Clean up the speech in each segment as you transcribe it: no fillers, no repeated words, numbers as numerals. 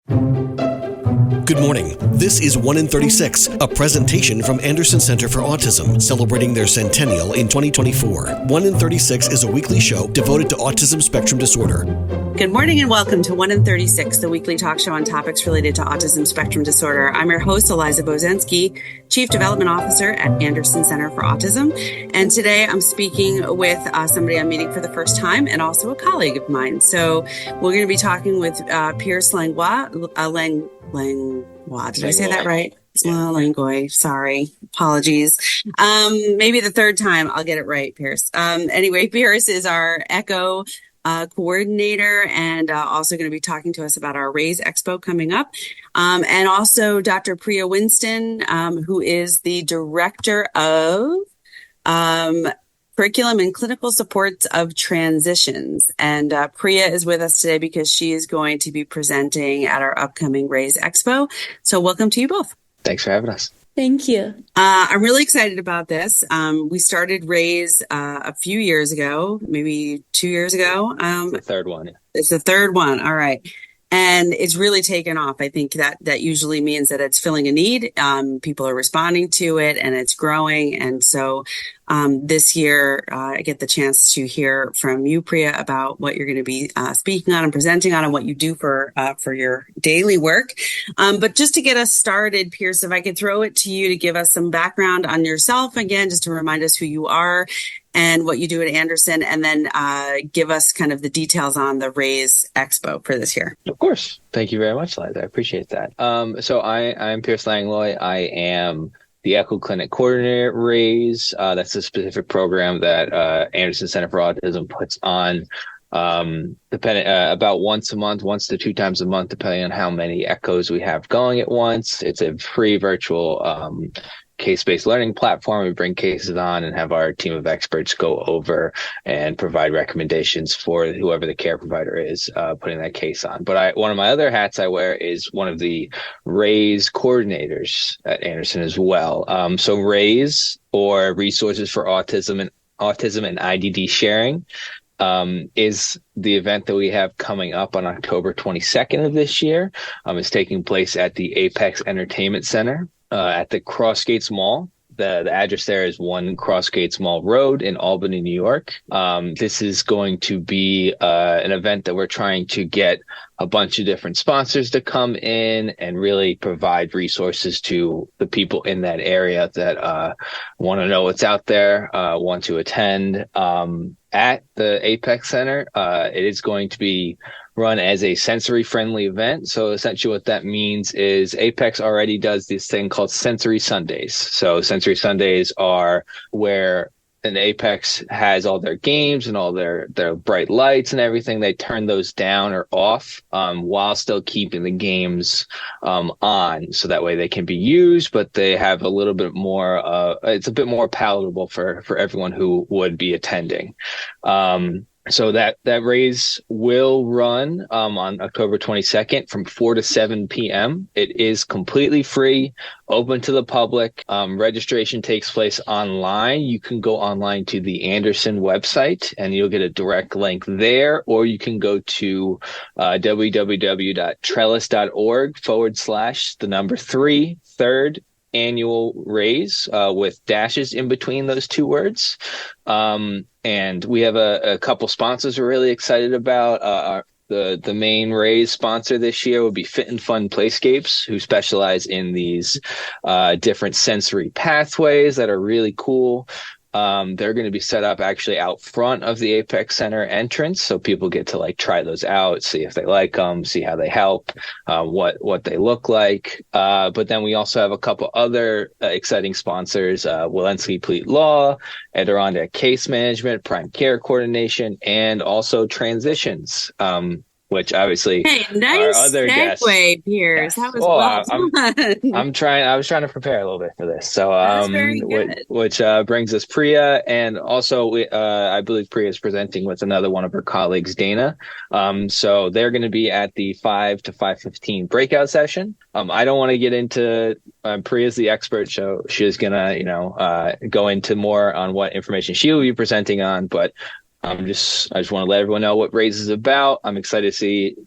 Good morning. This is 1 in 36, a presentation from Anderson Center for Autism, celebrating their centennial in 2024. 1 in 36 is a weekly show devoted to autism spectrum disorder. Good morning and welcome to 1 in 36, the weekly talk show on topics related to autism spectrum disorder. I'm your host, Eliza Bozensky, Chief Development Officer at Anderson Center for Autism. And today I'm speaking with somebody I'm meeting for the first time and also a colleague of mine. So we're going to be talking with Pierce Langlois. Did I say that right? Langlois. Sorry. Apologies. Maybe the third time I'll get it right, Pierce. Anyway, Pierce is our ECHO coordinator and also going to be talking to us about our RAISE Expo coming up. And also Dr. Priya Winston, who is the Director of Curriculum and Clinical Supports of Transitions. And Priya is with us today because she is going to be presenting at our upcoming RAISE Expo. So welcome to you both. Thanks for having us. Thank you. I'm really excited about this. We started RAISE a few years ago, maybe 2 years ago. The third one. It's the third one. All right. And it's really taken off. I think that usually means that it's filling a need. People are responding to it and it's growing. And so this year, I get the chance to hear from you, Priya, about what you're going to be speaking on and presenting on and what you do for your daily work. But just to get us started, Pierce, if I could throw it to you to give us some background on yourself again, just to remind us who you are and what you do at Anderson, and then give us kind of the details on the RAISE Expo for this year. Of course. Thank you very much, Liza. I appreciate that. So I'm Pierce Langlois. I am the Echo Clinic Coordinator at RAISE. That's a specific program that Anderson Center for Autism puts on about once a month, 1 to 2 times a month, depending on how many echoes we have going at once. It's a free virtual case-based learning platform. We bring cases on and have our team of experts go over and provide recommendations for whoever the care provider is putting that case on. But one of my other hats I wear is one of the RAISE coordinators at Anderson as well. So RAISE, or Resources for Autism and IDD Sharing, is the event that we have coming up on October 22nd of this year. It's taking place at the Apex Entertainment Center at the Crossgates Mall. The address there is 1 Crossgates Mall Road in Albany, New York. This is going to be an event that we're trying to get a bunch of different sponsors to come in and really provide resources to the people in that area that want to know what's out there, want to attend. At the Apex Center, it is going to be run as a sensory-friendly event. So essentially what that means is Apex already does this thing called Sensory Sundays. So Sensory Sundays are where an Apex has all their games and all their bright lights and everything. They turn those down or off while still keeping the games on. So that way they can be used, but they have a little bit more, it's a bit more palatable for everyone who would be attending. So that RAISE will run on October 22nd from 4 to 7 p.m. It is completely free, open to the public. Registration takes place online. You can go online to the Anderson website and you'll get a direct link there, or you can go to www.trellis.org/3 third annual RAISE with dashes in between those two words. And we have a couple sponsors we're really excited about. The main RAISE sponsor this year will be Fit and Fun Playscapes, who specialize in these different sensory pathways that are really cool. They're going to be set up actually out front of the Apex Center entrance, so people get to try those out, see if they like them, see how they help, what they look like. But then we also have a couple other exciting sponsors: Walensky Pleat Law, Adirondack Case Management, Prime Care Coordination, and also Transitions. Which obviously nice our other guests. Pierce. Yes. That was well done. I was trying to prepare a little bit for this. So, which brings us Priya, and also I believe Priya is presenting with another one of her colleagues, Dana. So they're going to be at the 5 to 5:15 breakout session. I don't want to get into Priya's the expert, so she's going to go into more on what information she will be presenting on, but I just want to let everyone know what Raise is about. I'm excited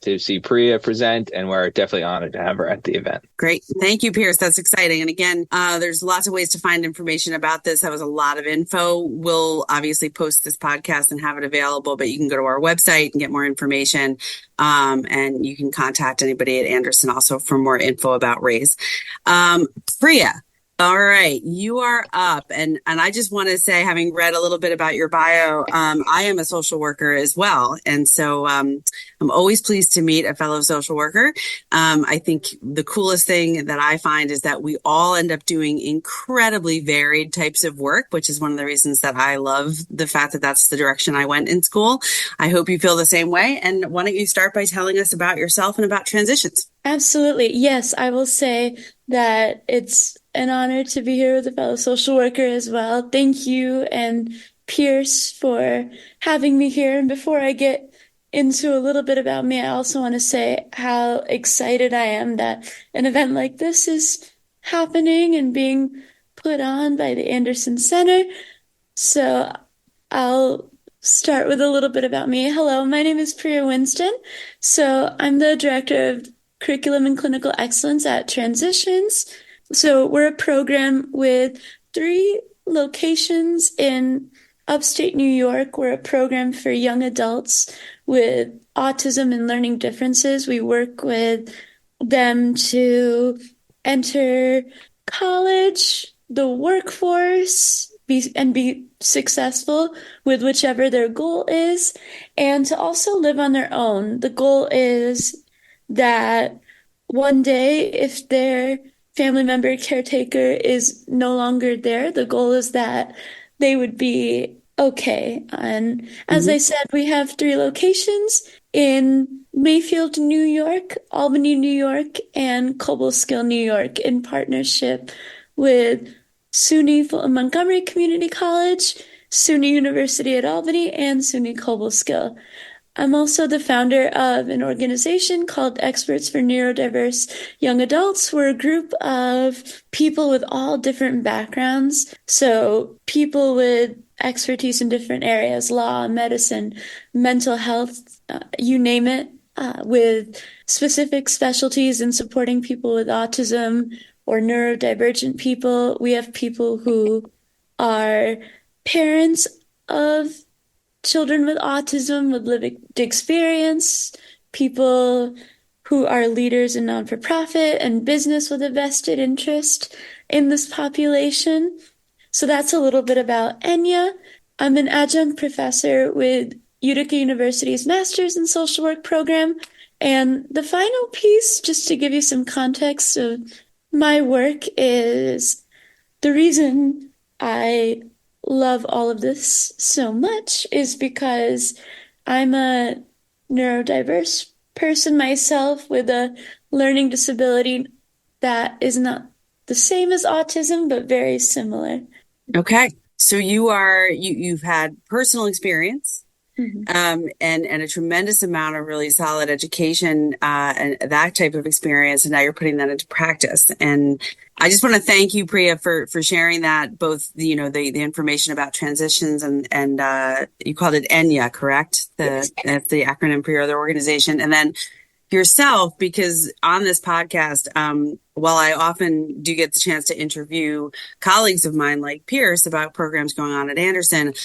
to see Priya present, and we're definitely honored to have her at the event. Great. Thank you, Pierce. That's exciting. And again, there's lots of ways to find information about this. That was a lot of info. We'll obviously post this podcast and have it available, but you can go to our website and get more information. And you can contact anybody at Anderson also for more info about Raise. Priya. All right, you are up. And I just want to say, having read a little bit about your bio, I am a social worker as well. And so I'm always pleased to meet a fellow social worker. I think the coolest thing that I find is that we all end up doing incredibly varied types of work, which is one of the reasons that I love the fact that that's the direction I went in school. I hope you feel the same way. And why don't you start by telling us about yourself and about transitions? Absolutely. Yes, I will say that it's an honor to be here with a fellow social worker as well. Thank you and Pierce for having me here. And before I get into a little bit about me, I also want to say how excited I am that an event like this is happening and being put on by the Anderson Center. So I'll start with a little bit about me. Hello, my name is Priya Winston. So I'm the director of Curriculum and Clinical Excellence at Transitions. So we're a program with 3 locations in upstate New York. We're a program for young adults with autism and learning differences. We work with them to enter college, the workforce, be successful with whichever their goal is, and to also live on their own. The goal is that one day, if their family member caretaker is no longer there, the goal is that they would be okay. And as I said, we have 3 locations in Mayfield, New York, Albany, New York, and Cobleskill, New York, in partnership with SUNY Montgomery Community College, SUNY University at Albany, and SUNY Cobleskill. I'm also the founder of an organization called Experts for Neurodiverse Young Adults. We're a group of people with all different backgrounds. So people with expertise in different areas, law, medicine, mental health, you name it, with specific specialties in supporting people with autism or neurodivergent people. We have people who are parents of children with autism with lived experience, people who are leaders in non-for-profit and business with a vested interest in this population. So that's a little bit about Enya. I'm an adjunct professor with Utica University's Master's in Social Work program. And the final piece, just to give you some context of my work, is the reason I love all of this so much is because I'm a neurodiverse person myself with a learning disability that is not the same as autism, but very similar. Okay. So you've had personal experience, and a tremendous amount of really solid education, and that type of experience. And now you're putting that into practice. And I just want to thank you, Priya, for sharing that, both, the information about transitions and you called it ENYA, correct? That's the acronym for your other organization. And then yourself, because on this podcast, while I often do get the chance to interview colleagues of mine like Pierce about programs going on at Anderson,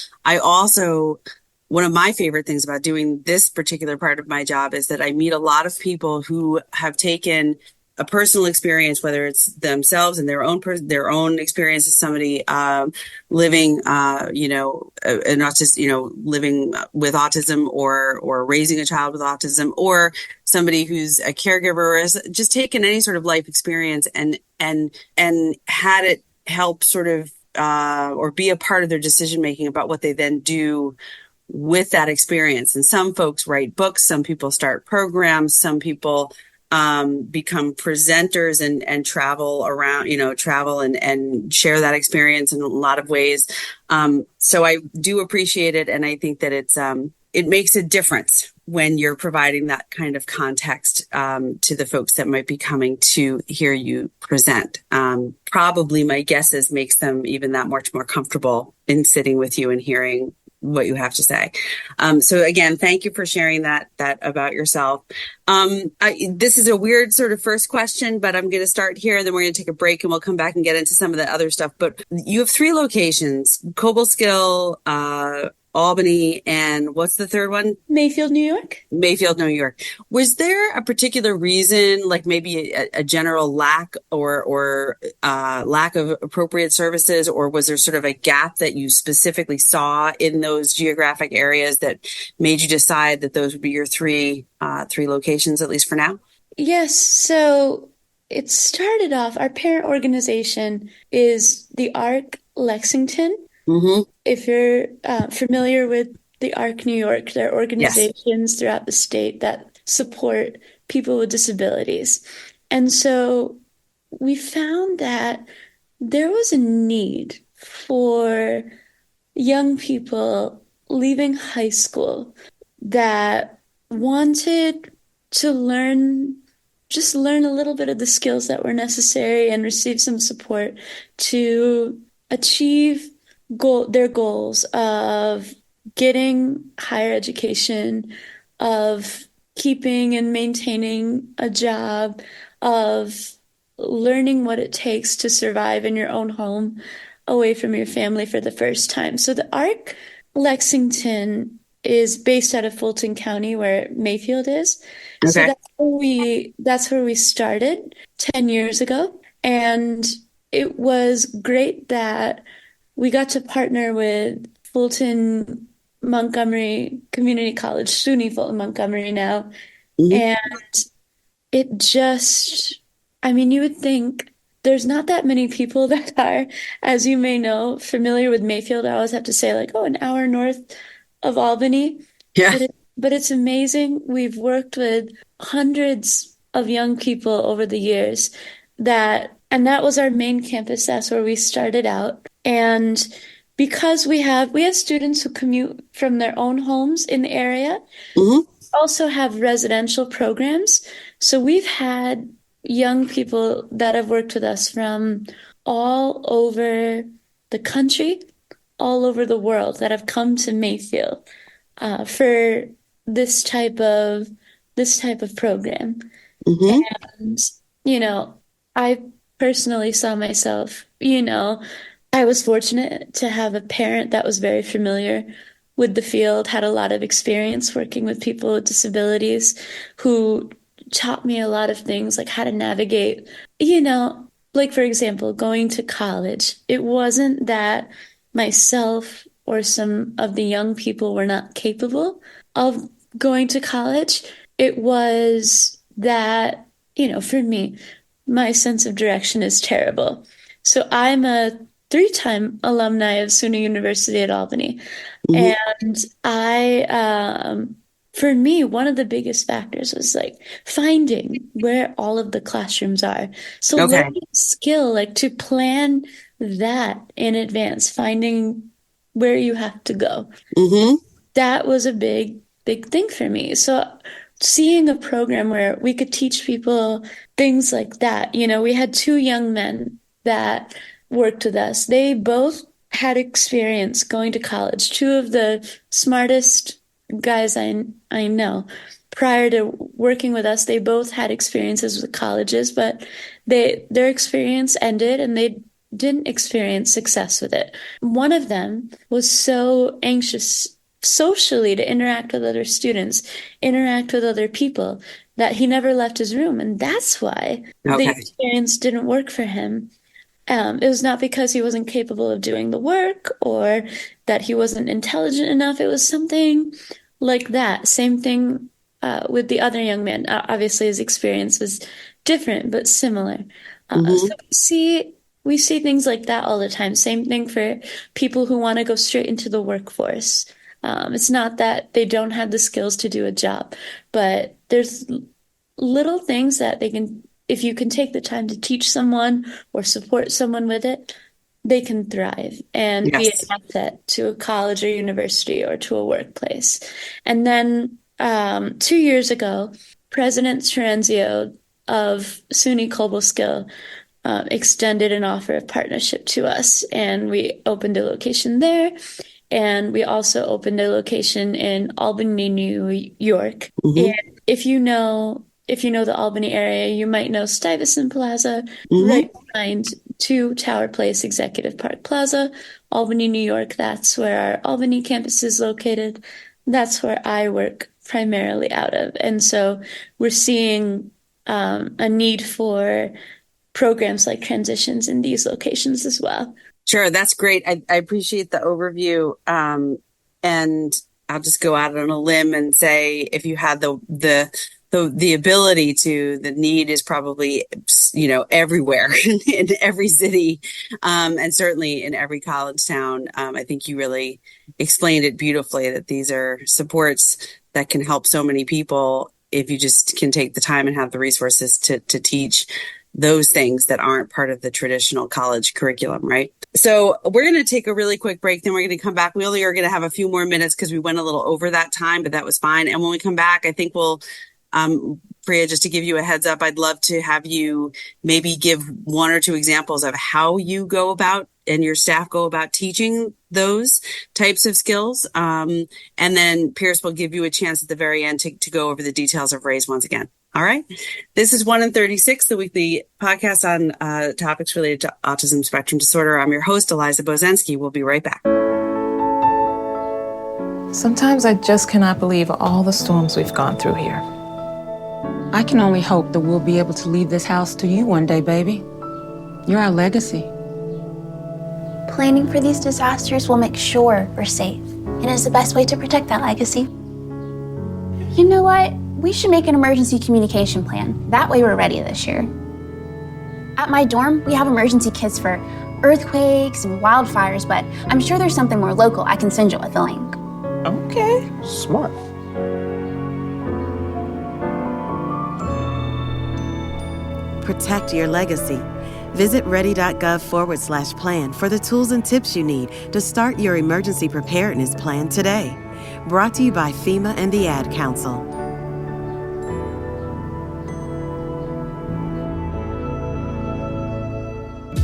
one of my favorite things about doing this particular part of my job is that I meet a lot of people who have taken a personal experience, whether it's themselves and their own experience as somebody living, living with autism or raising a child with autism, or somebody who's a caregiver, or has just taken any sort of life experience and had it help sort of or be a part of their decision making about what they then do with that experience. And some folks write books, some people start programs, some people become presenters and travel around, travel and share that experience in a lot of ways. So I do appreciate it. And I think that it makes a difference when you're providing that kind of context to the folks that might be coming to hear you present. Probably my guess is makes them even that much more comfortable in sitting with you and hearing what you have to say. So again, thank you for sharing that about yourself. This is a weird sort of first question, but I'm going to start here, and then we're going to take a break, and we'll come back and get into some of the other stuff. But you have 3 locations: Cobleskill, Albany, and what's the third one? Mayfield, New York. Mayfield, New York. Was there a particular reason, like maybe a general lack or lack of appropriate services, or was there sort of a gap that you specifically saw in those geographic areas that made you decide that those would be your three locations, at least for now? Yes. So it started off, our parent organization is the ARC Lexington. Mm-hmm. If you're familiar with the ARC New York, there are organizations throughout the state that support people with disabilities. And so we found that there was a need for young people leaving high school that wanted to just learn a little bit of the skills that were necessary and receive some support to achieve their goals of getting higher education, of keeping and maintaining a job, of learning what it takes to survive in your own home away from your family for the first time. So the ARC Lexington is based out of Fulton County, where Mayfield is. So Okay. that's where we started 10 years ago. And it was great that we got to partner with Fulton Montgomery Community College, SUNY Fulton Montgomery now. Mm-hmm. And it just, I mean, you would think there's not that many people that are, as you may know, familiar with Mayfield. I always have to say, like, oh, an hour north of Albany. Yeah. But it's amazing. We've worked with hundreds of young people over the years and that was our main campus. That's where we started out. And because we have students who commute from their own homes in the area, Mm-hmm. also have residential programs. So we've had young people that have worked with us from all over the country, all over the world, that have come to Mayfield for this type of program. Mm-hmm. And I personally saw myself, I was fortunate to have a parent that was very familiar with the field, had a lot of experience working with people with disabilities, who taught me a lot of things, like how to navigate, like, for example, going to college. It wasn't that myself or some of the young people were not capable of going to college. It was that, for me, my sense of direction is terrible. So I'm a 3-time alumni of SUNY University at Albany. Mm-hmm. And for me, one of the biggest factors was like finding where all of the classrooms are. So Okay. learning skill, like to plan that in advance, finding where you have to go. Mm-hmm. That was a big, big thing for me. So seeing a program where we could teach people things like that, we had 2 young men that worked with us. They both had experience going to college. 2 of the smartest guys I know. Prior to working with us, they both had experiences with colleges, but their experience ended and they didn't experience success with it. One of them was so anxious socially to interact with other students, interact with other people, that he never left his room. And that's why the experience didn't work for him. It was not because he wasn't capable of doing the work or that he wasn't intelligent enough. It was something like that. Same thing with the other young man. Obviously, his experience was different, but similar. So we see things like that all the time. Same thing for people who want to go straight into the workforce. It's not that they don't have the skills to do a job, but there's little things that they can, if you can take the time to teach someone or support someone with it, they can thrive and be an asset to a college or university or to a workplace. And then 2 years ago, President Terenzio of SUNY Cobleskill extended an offer of partnership to us, and we opened a location there. And we also opened a location in Albany, New York. Mm-hmm. And if you know the Albany area, you might know Stuyvesant Plaza, Mm-hmm. right behind 2 Tower Place Executive Park Plaza, Albany, New York. That's where our Albany campus is located. That's where I work primarily out of. And so we're seeing a need for programs like transitions in these locations as well. Sure, that's great. I appreciate the overview. And I'll just go out on a limb and say, if you had the ability to, the need is probably, everywhere in every city, and certainly in every college town. I think you really explained it beautifully, that these are supports that can help so many people if you just can take the time and have the resources to teach those things that aren't part of the traditional college curriculum, right? So we're going to take a really quick break. Then we're going to come back. We only are going to have a few more minutes because we went a little over that time, but that was fine. And when we come back, I think we'll, Priya, just to give you a heads up, I'd love to have you maybe give 1 or 2 examples of how you go about and your staff go about teaching those types of skills. And then Pierce will give you a chance at the very end to go over the details of RAISE once again. All right. This is 1 in 36, the weekly podcast on topics related to autism spectrum disorder. I'm your host, Eliza Bozensky. We'll be right back. Sometimes I just cannot believe all the storms we've gone through here. I can only hope that we'll be able to leave this house to you one day, baby. You're our legacy. Planning for these disasters will make sure we're safe, and is the best way to protect that legacy. You know what? We should make an emergency communication plan. That way we're ready this year. At my dorm, we have emergency kits for earthquakes and wildfires, but I'm sure there's something more local I can send you with a link. Okay. Smart. Protect your legacy. Visit ready.gov/plan for the tools and tips you need to start your emergency preparedness plan today. Brought to you by FEMA and the Ad Council.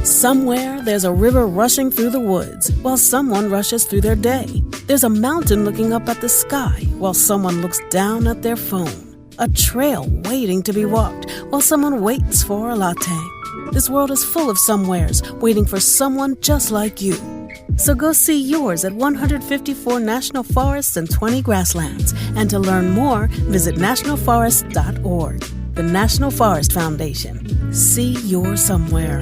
Somewhere, there's a river rushing through the woods while someone rushes through their day. There's a mountain looking up at the sky while someone looks down at their phone. A trail waiting to be walked while someone waits for a latte. This world is full of somewheres waiting for someone just like you. So go see yours at 154 national forests and 20 grasslands. And to learn more, visit nationalforest.org. The National Forest Foundation. See your somewhere.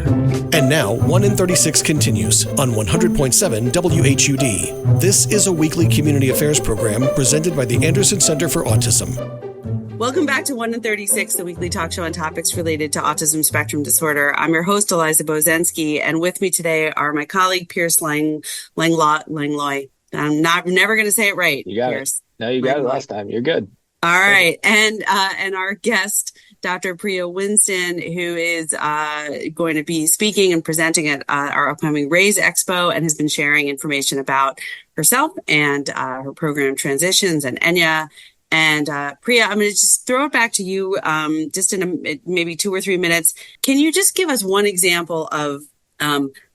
And now, 1 in 36 continues on 100.7 WHUD. This is a weekly community affairs program presented by the Anderson Center for Autism. Welcome back to 1 in 36, the weekly talk show on topics related to autism spectrum disorder. I'm your host, Eliza Bozensky, and with me today are my colleague, Pierce Langlois. I'm never going to say it right. You got Pierce. it. No, you got it last time. You're good. All right. And our guest, Dr. Priya Winston, who is going to be speaking and presenting at our upcoming RAISE Expo and has been sharing information about herself and her program transitions and Enya. And Priya, I'm going to just throw it back to you just in maybe 2 or 3 minutes. Can you just give us one example of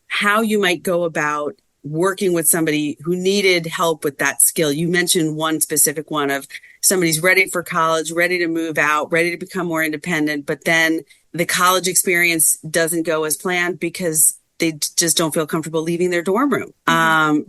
how you might go about working with somebody who needed help with that skill? You mentioned one specific one of somebody's ready for college, ready to move out, ready to become more independent, but then the college experience doesn't go as planned because they just don't feel comfortable leaving their dorm room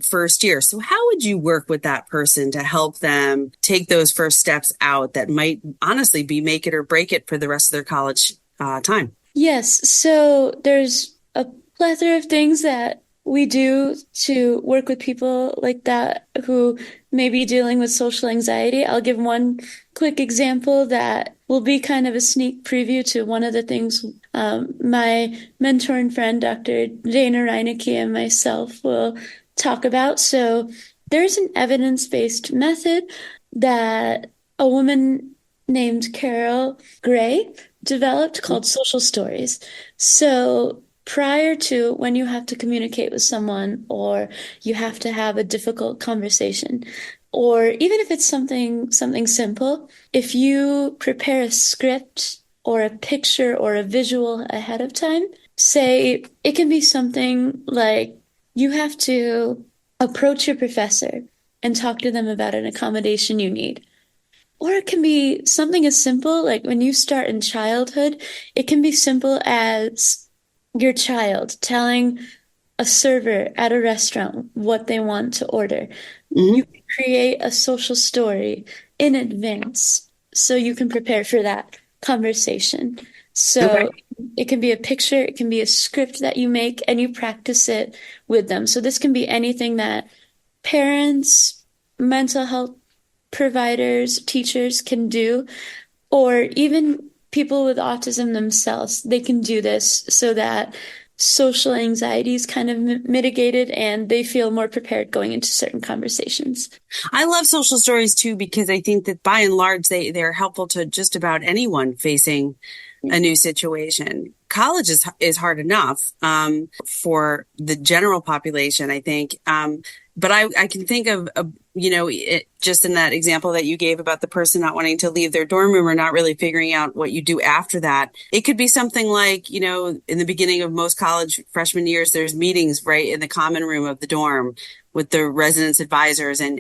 first year. So how would you work with that person to help them take those first steps out that might honestly be make it or break it for the rest of their college time? Yes, so there's a plethora of things that we do to work with people like that who may be dealing with social anxiety. I'll give one quick example that will be kind of a sneak preview to one of the things my mentor and friend, Dr. Dana Reinecke, and myself will talk about. So there's an evidence-based method that a woman named Carol Gray developed called social stories. So prior to when you have to communicate with someone or you have to have a difficult conversation, or even if it's something simple, if you prepare a script or a picture or a visual ahead of time, say it can be something like you have to approach your professor and talk to them about an accommodation you need. Or it can be something as simple, like when you start in childhood, it can be simple as your child telling a server at a restaurant what they want to order. You can create a social story in advance so you can prepare for that conversation. So it can be a picture, it can be a script that you make, and you practice it with them. So this can be anything that parents, mental health providers, teachers can do, or even people with autism themselves. They can do this so that social anxiety is kind of mitigated and they feel more prepared going into certain conversations. I love social stories too, because I think that by and large, they're helpful to just about anyone facing a new situation. College is hard enough for the general population, I think. But I can think of, just in that example that you gave about the person not wanting to leave their dorm room or not really figuring out what you do after that. It could be something like, in the beginning of most college freshman years, there's meetings right in the common room of the dorm with the residence advisors and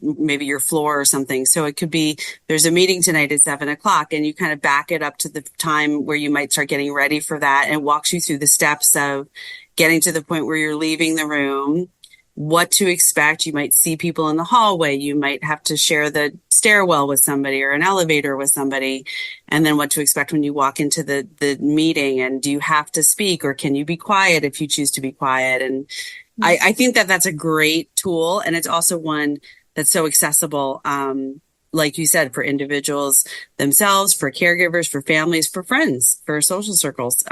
maybe your floor or something. So it could be, there's a meeting tonight at 7:00 and you kind of back it up to the time where you might start getting ready for that, and it walks you through the steps of getting to the point where you're leaving the room, what to expect. You might see people in the hallway. You might have to share the stairwell with somebody or an elevator with somebody. And then what to expect when you walk into the meeting, and do you have to speak or can you be quiet if you choose to be quiet? And I think that that's a great tool. And it's also one that's so accessible, like you said, for individuals themselves, for caregivers, for families, for friends, for social circles.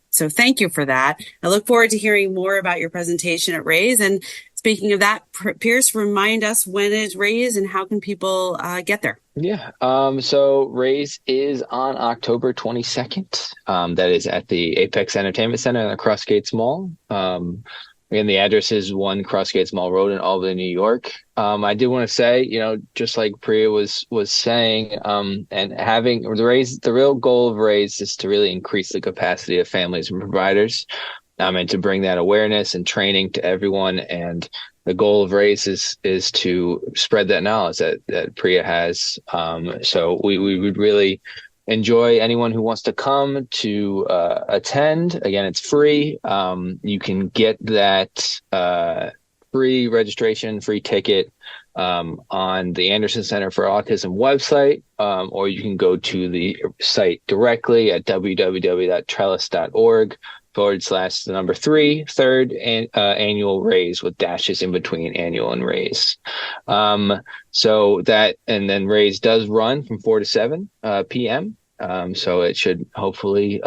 So thank you for that. I look forward to hearing more about your presentation at Raise. And speaking of that, Pierce, remind us when is Raise and how can people get there? Yeah. So Raise is on October 22nd. That is at the Apex Entertainment Center in the Crossgates Mall. Again, the address is 1 Crossgates Mall Road in Albany, New York. I do want to say, just like Priya was saying, and having the real goal of Raise is to really increase the capacity of families and providers, and to bring that awareness and training to everyone. And the goal of Raise is to spread that knowledge that Priya has. So we would really enjoy anyone who wants to come to attend. Again, it's free. You can get that free registration, free ticket on the Anderson Center for Autism website, or you can go to the site directly at www.trellis.org/3 third annual Raise, with dashes in between annual and Raise. So that, and then Raise does run from 4 to 7 p.m. So it should hopefully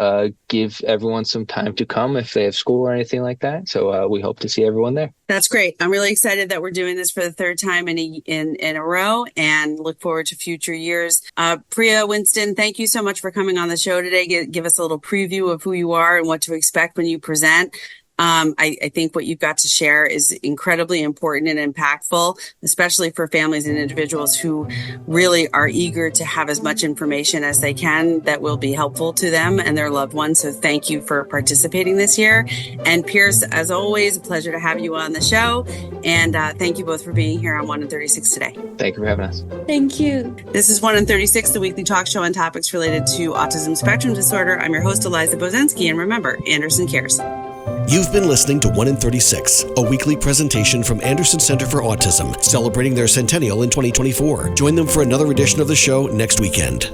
give everyone some time to come if they have school or anything like that. So we hope to see everyone there. That's great. I'm really excited that we're doing this for the third time in a row, and look forward to future years. Priya, Winston, thank you so much for coming on the show today. Give us a little preview of who you are and what to expect when you present. I think what you've got to share is incredibly important and impactful, especially for families and individuals who really are eager to have as much information as they can that will be helpful to them and their loved ones. So thank you for participating this year. And Pierce, as always, a pleasure to have you on the show. And thank you both for being here on 1 in 36 today. Thank you for having us. Thank you. This is 1 in 36, the weekly talk show on topics related to autism spectrum disorder. I'm your host, Eliza Bozensky. And remember, Anderson cares. You've been listening to 1 in 36, a weekly presentation from Anderson Center for Autism, celebrating their centennial in 2024. Join them for another edition of the show next weekend.